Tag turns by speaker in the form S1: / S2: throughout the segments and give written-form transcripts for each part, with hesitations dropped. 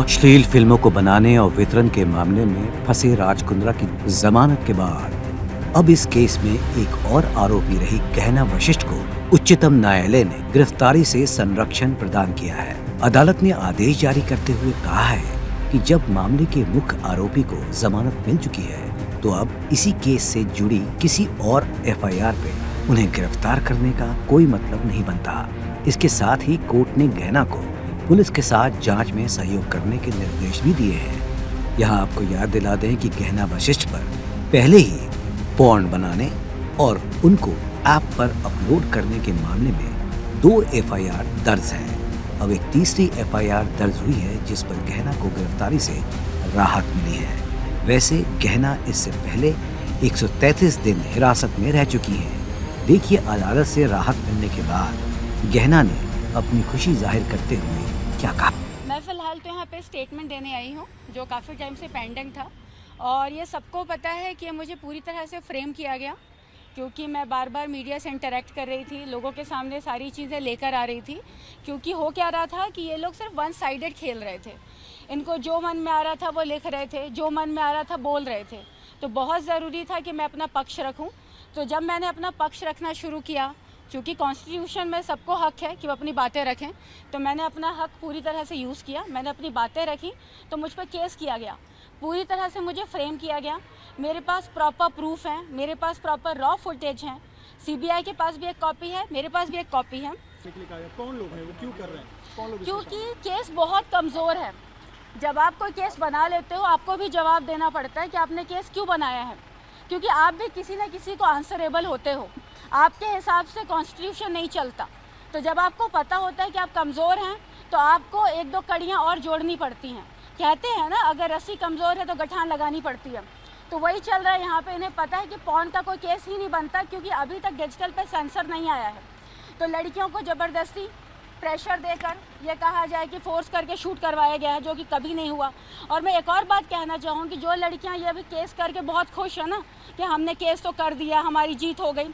S1: अश्लील फिल्मों को बनाने और वितरण के मामले में फंसे राज कुंद्रा की जमानत के बाद अब इस केस में एक और आरोपी रही गहना वशिष्ठ को उच्चतम न्यायालय ने गिरफ्तारी से संरक्षण प्रदान किया है। अदालत ने आदेश जारी करते हुए कहा है कि जब मामले के मुख्य आरोपी को जमानत मिल चुकी है तो अब इसी केस से जुड़ी किसी और एफआईआर पे उन्हें गिरफ्तार करने का कोई मतलब नहीं बनता। इसके साथ ही कोर्ट ने गहना को पुलिस के साथ जांच में सहयोग करने के निर्देश भी दिए हैं। यहाँ आपको याद दिला दें कि गहना वशिष्ठ पर पहले ही पॉर्न बनाने और उनको ऐप पर अपलोड करने के मामले में 2 एफआईआर दर्ज है। अब एक तीसरी एफआईआर दर्ज हुई है जिस पर गहना को गिरफ्तारी से राहत मिली है। वैसे गहना इससे पहले 133 दिन हिरासत में रह चुकी है। देखिए अदालत से राहत मिलने के बाद गहना ने अपनी खुशी जाहिर करते हुए क्या कहा।
S2: मैं फ़िलहाल तो यहाँ पे स्टेटमेंट देने आई हूँ जो काफ़ी टाइम से पेंडिंग था और ये सबको पता है कि मुझे पूरी तरह से फ्रेम किया गया क्योंकि मैं बार बार मीडिया से इंटरेक्ट कर रही थी, लोगों के सामने सारी चीज़ें लेकर आ रही थी। क्योंकि हो क्या रहा था कि ये लोग सिर्फ वन साइडेड खेल रहे थे, इनको जो मन में आ रहा था वो लिख रहे थे, जो मन में आ रहा था बोल रहे थे। तो बहुत ज़रूरी था कि मैं अपना पक्ष रखूँ। तो जब मैंने अपना पक्ष रखना शुरू किया, क्योंकि कॉन्स्टिट्यूशन में सबको हक है कि वो अपनी बातें रखें, तो मैंने अपना हक पूरी तरह से यूज़ किया। मैंने अपनी बातें रखी तो मुझ पर केस किया गया, पूरी तरह से मुझे फ्रेम किया गया। मेरे पास प्रॉपर प्रूफ है, मेरे पास प्रॉपर रॉ फुटेज है, सीबीआई के पास भी एक कॉपी है, मेरे पास भी एक कॉपी है।
S3: कौन लोग हैं वो, क्यों कर रहे हैं, कौन लोग?
S2: क्योंकि केस बहुत कमज़ोर है। जब आप कोई केस बना लेते हो आपको भी जवाब देना पड़ता है कि आपने केस क्यों बनाया है, क्योंकि आप भी किसी न किसी को आंसरेबल होते हो। आपके हिसाब से कॉन्स्टिट्यूशन नहीं चलता। तो जब आपको पता होता है कि आप कमज़ोर हैं तो आपको 1-2 कड़ियाँ और जोड़नी पड़ती हैं। कहते हैं ना, अगर रस्सी कमज़ोर है तो गठान लगानी पड़ती है। तो वही चल रहा है यहाँ पे। इन्हें पता है कि पॉर्न का कोई केस ही नहीं बनता क्योंकि अभी तक डिजिटल पे सेंसर नहीं आया है। तो लड़कियों को ज़बरदस्ती प्रेशर देकर ये कहा जाए कि फोर्स करके शूट करवाया गया है, जो कि कभी नहीं हुआ। और मैं एक और बात कहना चाहूँगी, जो लड़कियाँ ये अभी केस करके बहुत खुश है ना कि हमने केस तो कर दिया, हमारी जीत हो गई,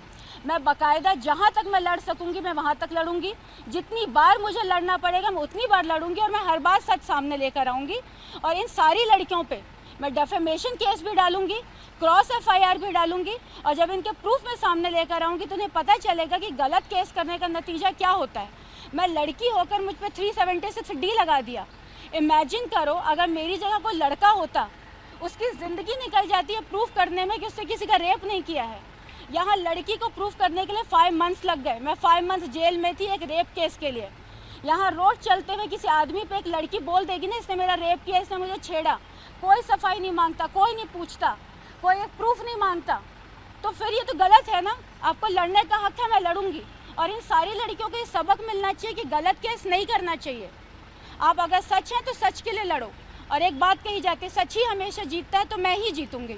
S2: मैं बाकायदा जहाँ तक मैं लड़ सकूँगी मैं वहाँ तक लड़ूंगी। जितनी बार मुझे लड़ना पड़ेगा मैं उतनी बार लड़ूंगी और मैं हर बार सच सामने लेकर आऊँगी। और इन सारी लड़कियों पे मैं डेफेमेशन केस भी डालूंगी, क्रॉस एफआईआर भी डालूंगी। और जब इनके प्रूफ में सामने लेकर आऊँगी तो उन्हें पता चलेगा कि गलत केस करने का नतीजा क्या होता है। मैं लड़की होकर मुझ पर 376D लगा दिया। इमेजिन करो अगर मेरी जगह कोई लड़का होता, उसकी ज़िंदगी निकल जाती है प्रूफ करने में कि उसने किसी का रेप नहीं किया है। यहाँ लड़की को प्रूफ करने के लिए 5 मंथ्स लग गए। मैं 5 मंथ्स जेल में थी एक रेप केस के लिए। यहाँ रोड चलते हुए किसी आदमी पे एक लड़की बोल देगी ना, इसने मेरा रेप किया, इसने मुझे छेड़ा, कोई सफाई नहीं मांगता, कोई नहीं पूछता, कोई एक प्रूफ नहीं मांगता। तो फिर ये तो गलत है ना। आपको लड़ने का हक है, मैं लड़ूंगी। और इन सारी लड़कियों को ये सबक मिलना चाहिए कि गलत केस नहीं करना चाहिए। आप अगर सच हैं तो सच के लिए लड़ो। और एक बात कही जाती है, सच ही हमेशा जीतता है, तो मैं ही जीतूंगी।